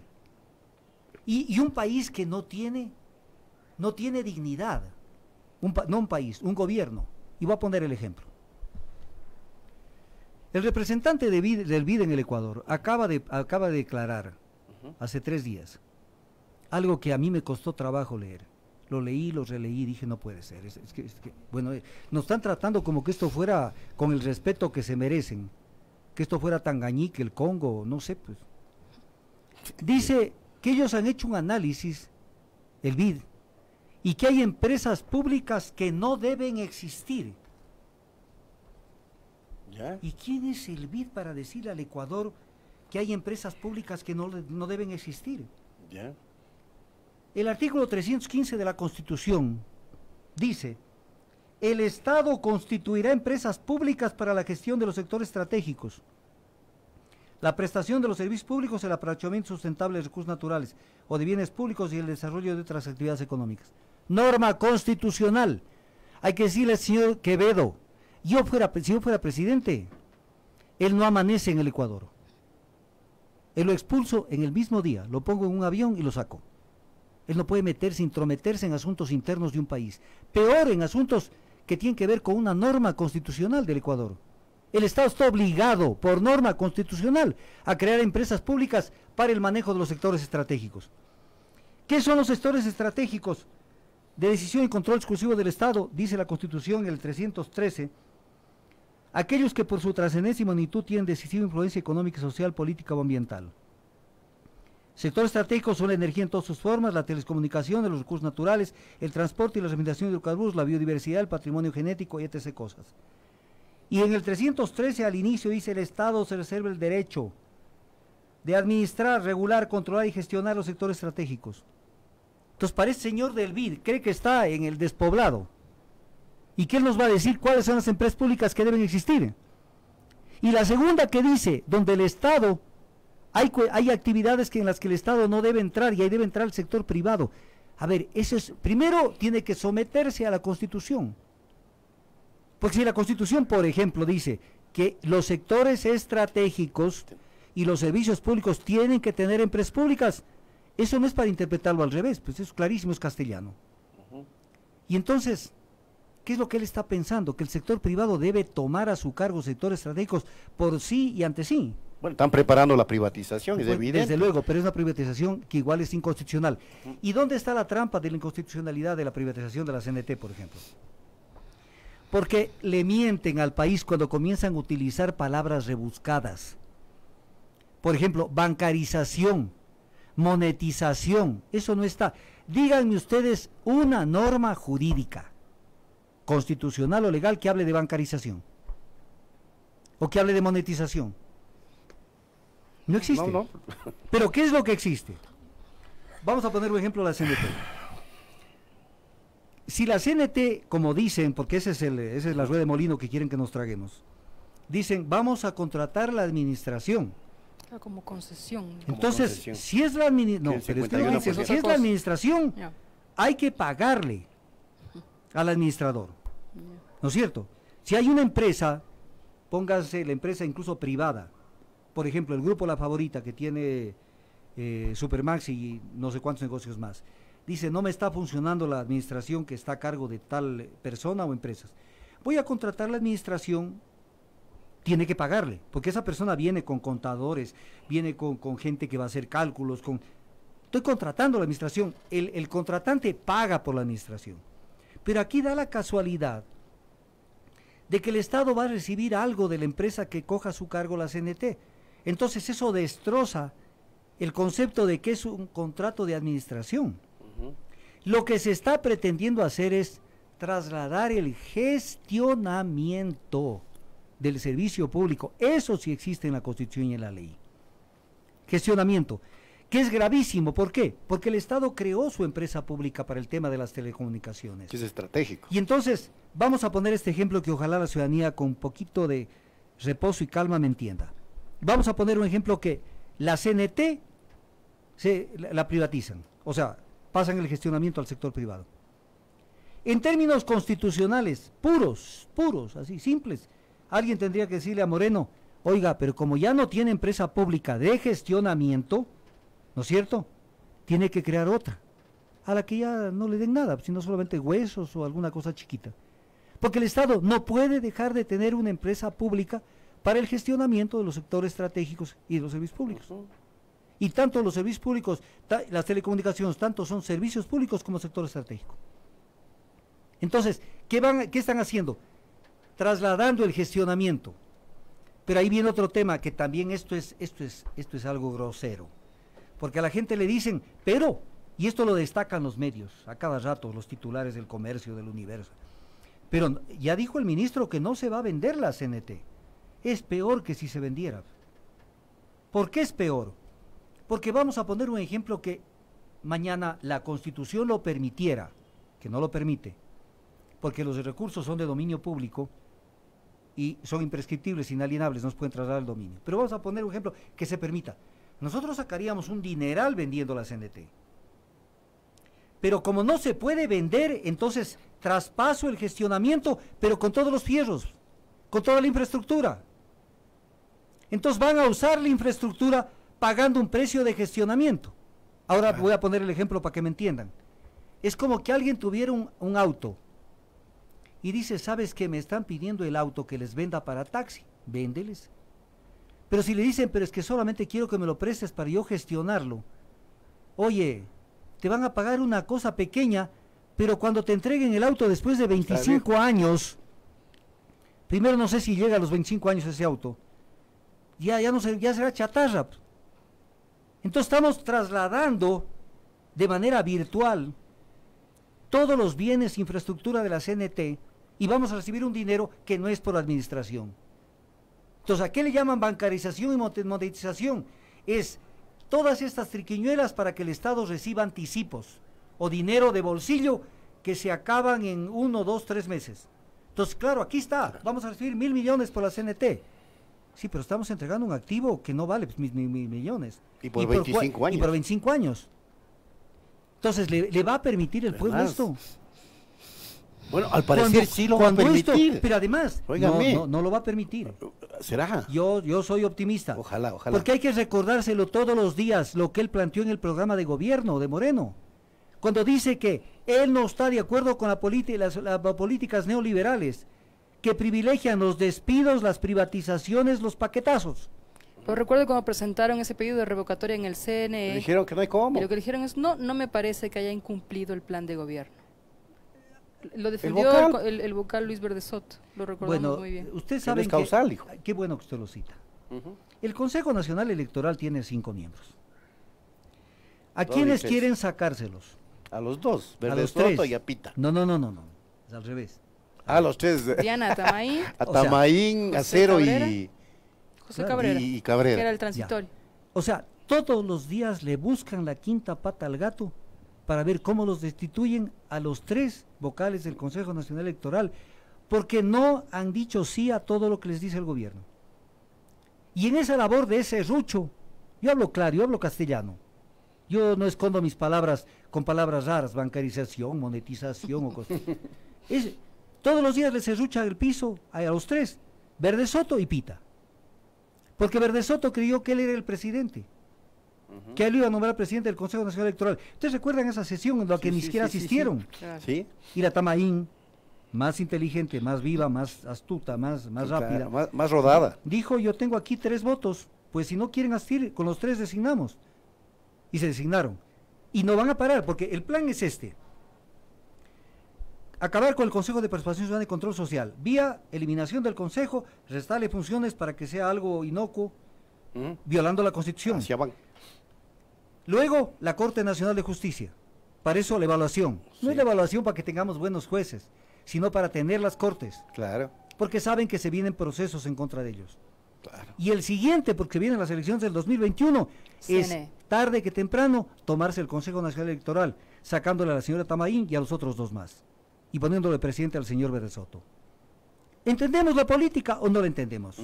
Y un país que no tiene dignidad, no un país, un gobierno. Y voy a poner el ejemplo. El representante del BID en el Ecuador acaba de declarar hace 3 días algo que a mí me costó trabajo leer. Lo leí, lo releí y dije, no puede ser. Bueno, nos están tratando como que esto fuera con el respeto que se merecen, que esto fuera Tangañique, el Congo, no sé, pues. Dice que ellos han hecho un análisis, el BID, y que hay empresas públicas que no deben existir. ¿Ya? ¿Y quién es el BID para decirle al Ecuador que hay empresas públicas que no deben existir? ¿Ya? El artículo 315 de la Constitución dice: el Estado constituirá empresas públicas para la gestión de los sectores estratégicos, la prestación de los servicios públicos, el aprovechamiento sustentable de recursos naturales o de bienes públicos y el desarrollo de otras actividades económicas. Norma constitucional. Hay que decirle al señor Quevedo, si yo fuera presidente, él no amanece en el Ecuador. Él lo expulso en el mismo día, lo pongo en un avión y lo saco. Él no puede intrometerse en asuntos internos de un país. Peor en asuntos que tienen que ver con una norma constitucional del Ecuador. El Estado está obligado, por norma constitucional, a crear empresas públicas para el manejo de los sectores estratégicos. ¿Qué son los sectores estratégicos? De decisión y control exclusivo del Estado, dice la Constitución en el 313, aquellos que por su trascendencia y magnitud tienen decisiva influencia económica, social, política o ambiental. Sectores estratégicos son la energía en todas sus formas, la telecomunicación, los recursos naturales, el transporte y la refinación de hidrocarburos, la biodiversidad, el patrimonio genético y etc. cosas. Y en el 313 al inicio dice: el Estado se reserva el derecho de administrar, regular, controlar y gestionar los sectores estratégicos. Entonces, para este señor del BID, cree que está en el despoblado. ¿Y qué nos va a decir cuáles son las empresas públicas que deben existir? Y la segunda que dice, donde el Estado, hay actividades en las que el Estado no debe entrar y ahí debe entrar el sector privado. A ver, eso es, primero tiene que someterse a la Constitución. Porque si la Constitución, por ejemplo, dice que los sectores estratégicos y los servicios públicos tienen que tener empresas públicas, eso no es para interpretarlo al revés, pues eso es clarísimo, es castellano. Y entonces, ¿qué es lo que él está pensando? Que el sector privado debe tomar a su cargo sectores estratégicos por sí y ante sí. Bueno, están preparando la privatización, es evidente. Desde luego, pero es una privatización que igual es inconstitucional. ¿Y dónde está la trampa de la inconstitucionalidad de la privatización de la CNT, por ejemplo? Porque le mienten al país cuando comienzan a utilizar palabras rebuscadas. Por ejemplo, bancarización, monetización, eso no está. Díganme ustedes una norma jurídica, constitucional o legal, que hable de bancarización o que hable de monetización. No existe. No. Pero ¿qué es lo que existe? Vamos a poner un ejemplo de la CNT. Si la CNT, como dicen, porque esa es la rueda de molino que quieren que nos traguemos, dicen, vamos a contratar la administración. Como concesión. Entonces, concesión. si es la administración, si es la administración, hay que pagarle al administrador. ¿No es cierto? Si hay una empresa, póngase la empresa incluso privada, por ejemplo, el grupo La Favorita, que tiene Supermax y no sé cuántos negocios más, dice, no me está funcionando la administración que está a cargo de tal persona o empresas. voy a contratar la administración, tiene que pagarle, porque esa persona viene con contadores, viene con gente que va a hacer cálculos, estoy contratando a la administración, el contratante paga por la administración. Pero aquí da la casualidad de que el Estado va a recibir algo de la empresa que coja a su cargo la CNT. Entonces eso destroza el concepto de que es un contrato de administración. Lo que se está pretendiendo hacer es trasladar el gestionamiento del servicio público. Eso sí existe en la Constitución y en la ley. Gestionamiento, que es gravísimo. ¿Por qué? Porque el Estado creó su empresa pública para el tema de las telecomunicaciones. Que es estratégico. Y entonces, vamos a poner este ejemplo que ojalá la ciudadanía con un poquito de reposo y calma me entienda. Vamos a poner un ejemplo que la CNT la privatizan, o sea, pasan el gestionamiento al sector privado. En términos constitucionales, puros, así, simples, alguien tendría que decirle a Moreno, oiga, pero como ya no tiene empresa pública de gestionamiento, ¿no es cierto?, tiene que crear otra, a la que ya no le den nada, sino solamente huesos o alguna cosa chiquita. Porque el Estado no puede dejar de tener una empresa pública para el gestionamiento de los sectores estratégicos y de los servicios públicos. Y tanto los servicios públicos, las telecomunicaciones, tanto son servicios públicos como sector estratégico. Entonces, ¿qué están haciendo? Trasladando el gestionamiento. Pero ahí viene otro tema, que también esto es algo grosero. Porque a la gente le dicen, pero, y esto lo destacan los medios, a cada rato, los titulares del Comercio, del Universo. Pero ya dijo el ministro que no se va a vender la CNT. Es peor que si se vendiera. ¿Por qué es peor? Porque vamos a poner un ejemplo que mañana la Constitución lo permitiera, que no lo permite, porque los recursos son de dominio público y son imprescriptibles, inalienables, no se pueden trasladar al dominio. Pero vamos a poner un ejemplo que se permita. Nosotros sacaríamos un dineral vendiendo la CNT. Pero como no se puede vender, entonces traspaso el gestionamiento, pero con todos los fierros, con toda la infraestructura. Entonces van a usar la infraestructura pagando un precio de gestionamiento. Ahora voy a poner el ejemplo para que me entiendan. Es como que alguien tuviera un auto y dice, ¿sabes qué? Me están pidiendo el auto que les venda para taxi. Véndeles. Pero si le dicen, pero es que solamente quiero que me lo prestes para yo gestionarlo. Oye, te van a pagar una cosa pequeña, pero cuando te entreguen el auto después de 25 años, primero no sé si llega a los 25 años ese auto, ya será chatarra. Entonces estamos trasladando de manera virtual todos los bienes, infraestructura de la CNT, y vamos a recibir un dinero que no es por administración. Entonces, ¿a qué le llaman bancarización y monetización? Es todas estas triquiñuelas para que el Estado reciba anticipos o dinero de bolsillo que se acaban en 1, 2, 3 meses. Entonces, claro, aquí está, vamos a recibir 1.000 millones por la CNT. Sí, pero estamos entregando un activo que no vale mil millones. Y por 25 años. Y por 25 años. Entonces, ¿le va a permitir el pueblo esto? Bueno, al parecer sí lo va a permitir. Pero además, no lo va a permitir. ¿Será? Yo soy optimista. Ojalá. Porque hay que recordárselo todos los días, lo que él planteó en el programa de gobierno de Moreno. Cuando dice que él no está de acuerdo con las políticas neoliberales, que privilegian los despidos, las privatizaciones, los paquetazos. Pero recuerdo cuando presentaron ese pedido de revocatoria en el CNE. Le dijeron que no hay cómo. Y lo que dijeron es, no me parece que haya incumplido el plan de gobierno. Lo defendió el vocal Luis Verde Soto, lo recordamos muy bien. Usted sabe es causal, dijo. Qué bueno que usted lo cita. El Consejo Nacional Electoral tiene 5 miembros. ¿A quiénes quieren sacárselos? A los dos, a los Soto 3. y a Pita. No, es al revés. A los 3. Diana Tamaín. A Tamaín, Acero y José Cabrera. Y Cabrera. Que era el transitorio. O sea, todos los días le buscan la quinta pata al gato para ver cómo los destituyen a los 3 vocales del Consejo Nacional Electoral, porque no han dicho sí a todo lo que les dice el gobierno. Y en esa labor de ese rucho, yo hablo claro, yo hablo castellano, yo no escondo mis palabras con palabras raras, bancarización, monetización o cosas. Todos los días les serrucha el piso a los 3, Verde Soto y Pita, porque Verde Soto creyó que él era el presidente, que él iba a nombrar presidente del Consejo Nacional Electoral. ¿Ustedes recuerdan esa sesión en la que ni siquiera asistieron? Sí. Y la Tamaín, más inteligente, más viva, más astuta, más rápida. Más rodada. Dijo, yo tengo aquí 3 votos, pues si no quieren asistir, con los 3 designamos. Y se designaron. Y no van a parar, porque el plan es este. Acabar con el Consejo de Participación Ciudadana y Control Social, vía eliminación del Consejo, restarle funciones para que sea algo inocuo, violando la Constitución. Hacia van. Luego, la Corte Nacional de Justicia. Para eso la evaluación. No es la evaluación para que tengamos buenos jueces, sino para tener las cortes. Claro. Porque saben que se vienen procesos en contra de ellos. Claro. Y el siguiente, porque vienen las elecciones del 2021, es tarde que temprano tomarse el Consejo Nacional Electoral, sacándole a la señora Tamaín y a los otros 2 más. Y poniéndole presidente al señor Beresoto. ¿Entendemos la política o no la entendemos?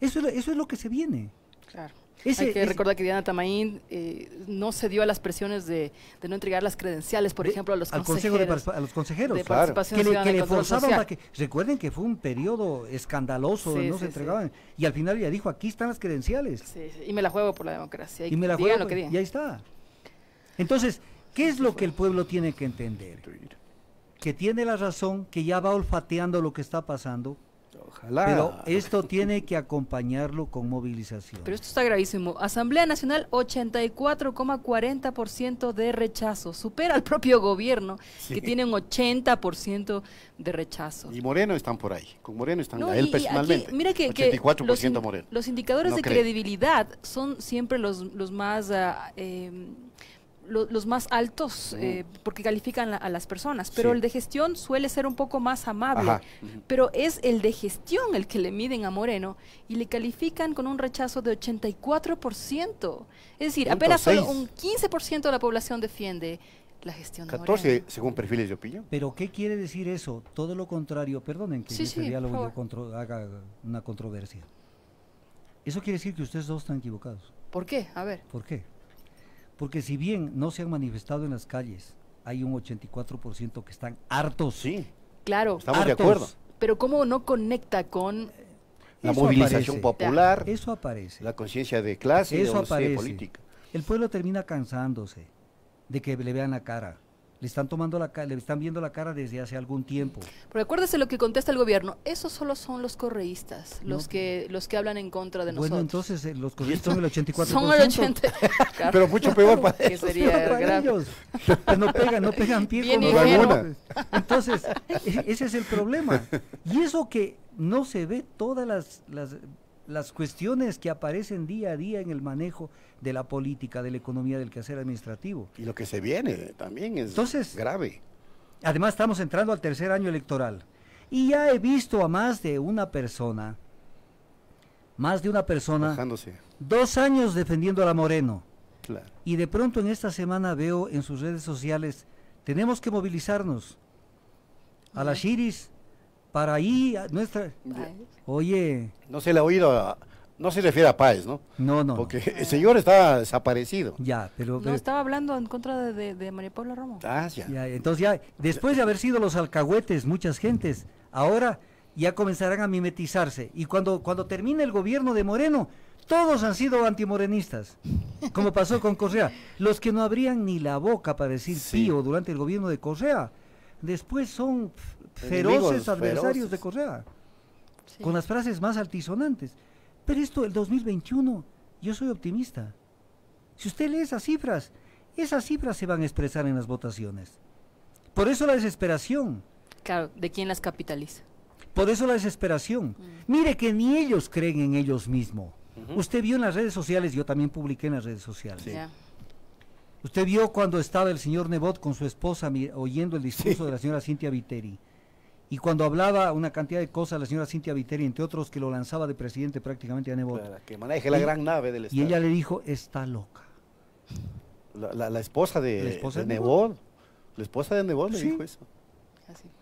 Eso es lo que se viene. Claro. Hay que recordar que Diana Tamaín no cedió a las presiones de no entregar las credenciales, por ejemplo, a los consejeros. A los consejeros, de participación que ciudadana le forzaban social. para que... Recuerden que fue un periodo escandaloso, no se entregaban. Y al final ya dijo, aquí están las credenciales. Sí, y me la juego por la democracia. Y me la juego, y ahí está. Entonces, ¿qué es lo que el pueblo tiene que entender? Que tiene la razón, que ya va olfateando lo que está pasando. Ojalá. Pero esto tiene que acompañarlo con movilización. Pero esto está gravísimo. Asamblea Nacional, 84,40% de rechazo. Supera al propio gobierno, que tiene un 80% de rechazo. Y Moreno están por ahí. Con Moreno están a él personalmente. Aquí, mira que 84% Moreno. Los indicadores de credibilidad son siempre los más altos, porque califican a las personas, pero el de gestión suele ser un poco más amable, pero es el de gestión el que le miden a Moreno y le califican con un rechazo de 84%, es decir, apenas solo un 15% de la población defiende la gestión de 14 Moreno. según perfiles de opinión. Pero ¿qué quiere decir eso? Todo lo contrario, perdonen que este diálogo yo haga una controversia. Eso quiere decir que ustedes 2 están equivocados. ¿Por qué? A ver. ¿Por qué? Porque si bien no se han manifestado en las calles, hay un 84% que están hartos. Sí, claro, estamos de acuerdo. Pero ¿cómo no conecta con la movilización popular? Eso aparece. La conciencia de clase, eso aparece. Política. El pueblo termina cansándose de que le vean la cara. Le están viendo la cara desde hace algún tiempo. Pero acuérdese lo que contesta el gobierno, esos solo son los correístas, los que hablan en contra de nosotros. Bueno, entonces los correístas son el 84%. Son el 80%. Claro. Pero mucho peor para que sería para ellos. Pues no pegan pie bien con vacuna. Entonces, ese es el problema. Y eso que no se ve todas las cuestiones que aparecen día a día en el manejo de la política, de la economía, del quehacer administrativo. Y lo que se viene también es grave. Además estamos entrando al 3er año electoral y ya he visto a más de una persona, Bajándose. 2 años defendiendo a la Moreno. Claro. Y de pronto en esta semana veo en sus redes sociales, tenemos que movilizarnos a las Shiris para ahí nuestra... Oye... No se le ha oído, no se refiere a Páez, ¿no? No. Porque el señor está desaparecido. Ya, pero... No, estaba hablando en contra de María Paula Romo. Ya, entonces ya, después de haber sido los alcahuetes, muchas gentes, ahora ya comenzarán a mimetizarse. Y cuando termine el gobierno de Moreno, todos han sido antimorenistas, como pasó con Correa. Los que no abrían ni la boca para decir pío durante el gobierno de Correa, después son feroces adversarios de Correa, con las frases más altisonantes. Pero esto, el 2021, yo soy optimista. Si usted lee esas cifras se van a expresar en las votaciones. Por eso la desesperación. Claro, ¿de quién las capitaliza? Por eso la desesperación. Mire que ni ellos creen en ellos mismos. Usted vio en las redes sociales, yo también publiqué en las redes sociales. Usted vio cuando estaba el señor Nebot con su esposa oyendo el discurso de la señora Cynthia Viteri. Y cuando hablaba una cantidad de cosas la señora Cynthia Viteri, entre otros que lo lanzaba de presidente prácticamente a Nebot. Claro, que maneje la gran nave del Estado. Y ella le dijo, está loca. La esposa de Nebot. La esposa de Nebot le dijo eso.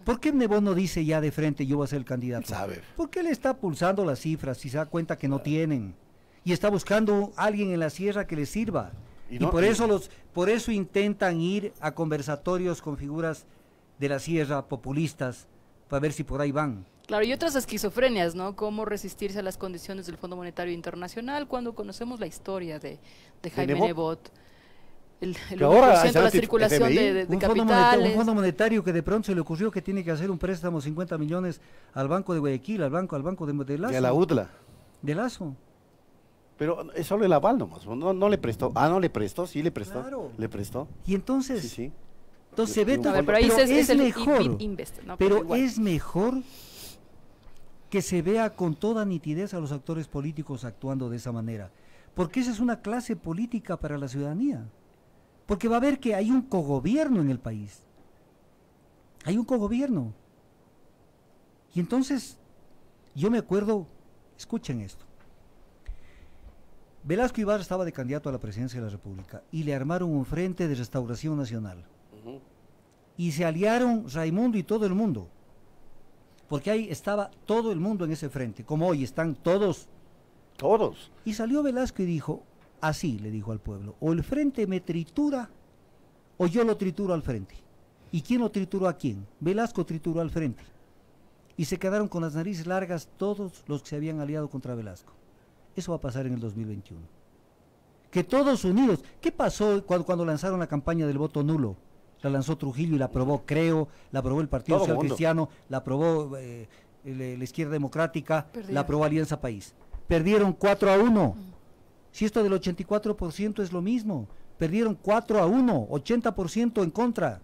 ¿Por qué Nebot no dice ya de frente yo voy a ser el candidato? ¿Sabe? Porque él está pulsando las cifras y se da cuenta que no tienen. Y está buscando a alguien en la sierra que le sirva. Y por eso intentan ir a conversatorios con figuras de la sierra populistas para ver si por ahí van. Claro, y otras esquizofrenias, ¿no? Cómo resistirse a las condiciones del Fondo Monetario Internacional cuando conocemos la historia de Jaime Nebot. el Que ahora 1% de la hay circulación FMI, de capitales. Un fondo monetario que de pronto se le ocurrió que tiene que hacer un préstamo 50 millones al Banco de Guayaquil, al banco de Lazo. Y a la UDLA. De Lazo. Pero es solo el aval nomás, no le prestó. Ah, no le prestó, sí le prestó. Claro. Le prestó. Y entonces, Sí, sí. entonces se ve Un todo. fondo. Pero ahí es el mejor, Invest, ¿no? pero igual. es mejor que se vea con toda nitidez a los actores políticos actuando de esa manera. Porque esa es una clase política para la ciudadanía. Porque va a ver que hay un cogobierno en el país. Hay un cogobierno. Y entonces, yo me acuerdo, escuchen esto. Velasco Ibarra estaba de candidato a la presidencia de la República y le armaron un frente de restauración nacional. Y se aliaron Raimundo y todo el mundo. Porque ahí estaba todo el mundo en ese frente, como hoy están todos. Todos. Y salió Velasco y dijo, así le dijo al pueblo, o el frente me tritura o yo lo trituro al frente. ¿Y quién lo trituró a quién? Velasco trituró al frente. Y se quedaron con las narices largas todos los que se habían aliado contra Velasco. Eso va a pasar en el 2021. Que todos unidos. ¿Qué pasó cuando lanzaron la campaña del voto nulo? La lanzó Trujillo y la aprobó Creo, la aprobó el Partido Todo Social mundo. Cristiano, la aprobó la Izquierda Democrática, Perdieron. la aprobó Alianza País. Perdieron 4-1. Si esto del 84% es lo mismo, perdieron 4-1, 80% en contra.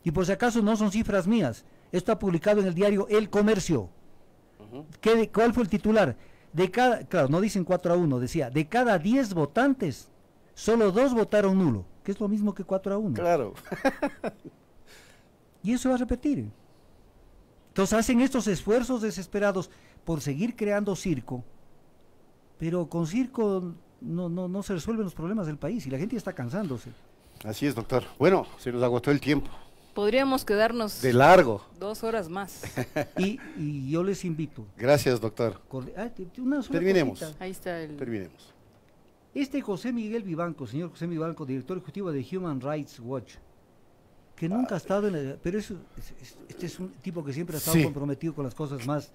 Y por si acaso no son cifras mías, esto ha publicado en el diario El Comercio. ¿Cuál fue el titular? Claro, no dicen 4-1, decía, de cada 10 votantes, solo 2 votaron nulo, que es lo mismo que 4-1. Claro. Y eso va a repetir. Entonces hacen estos esfuerzos desesperados por seguir creando circo, pero con circo no se resuelven los problemas del país y la gente ya está cansándose. Así es, doctor. Bueno, se nos agotó el tiempo. Podríamos quedarnos De largo. 2 horas más. Y yo les invito. Gracias, doctor. Una sola Terminemos. cosita. Ahí está el... Terminemos. José Miguel Vivanco, señor José Miguel Vivanco, director ejecutivo de Human Rights Watch, que nunca ha estado pero este es un tipo que siempre ha estado Sí. comprometido con las cosas más.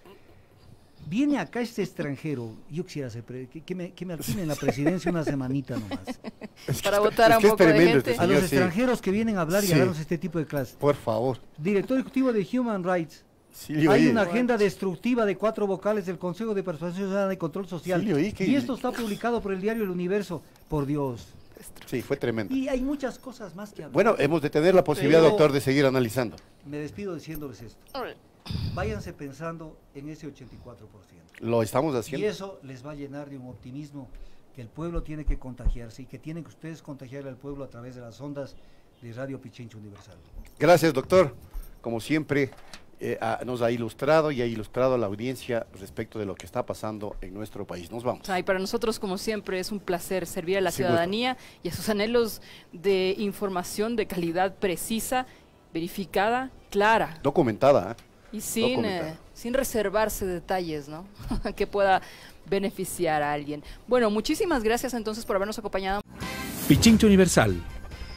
Viene acá este extranjero, yo quisiera ser, que me alquilen la presidencia una semanita nomás. Para votar a un que es poco de tremendo gente. este A los señor, sí. extranjeros que vienen a hablar y Sí. a darnos este tipo de clases. Por favor. Director ejecutivo de Human Rights. Sí, le Hay oí. una agenda destructiva de 4 vocales del Consejo de Participación Ciudadana y Control Social. Sí, le oí que- Y esto está publicado por el diario El Universo. Por Dios. Sí, fue tremendo. Y hay muchas cosas más que hablar. Bueno, hemos de tener la posibilidad, Pero- doctor, de seguir analizando. Me despido diciéndoles esto. Váyanse pensando en ese 84%. Lo estamos Y haciendo. eso les va a llenar de un optimismo que el pueblo tiene que contagiarse y que tienen que ustedes contagiarle al pueblo a través de las ondas de Radio Pichincha Universal. Gracias, doctor. Como siempre, nos ha ilustrado y ha ilustrado a la audiencia respecto de lo que está pasando en nuestro país. Nos vamos. Y para nosotros, como siempre, es un placer servir a la Sin ciudadanía y a sus anhelos de información de calidad precisa, verificada, clara Documentada, ¿eh? y sin Documentada. reservarse detalles, ¿no? que pueda beneficiar a alguien. Bueno, muchísimas gracias entonces por habernos acompañado. Pichincha Universal.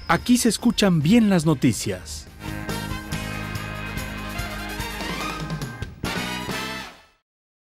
Aquí se escuchan bien las noticias.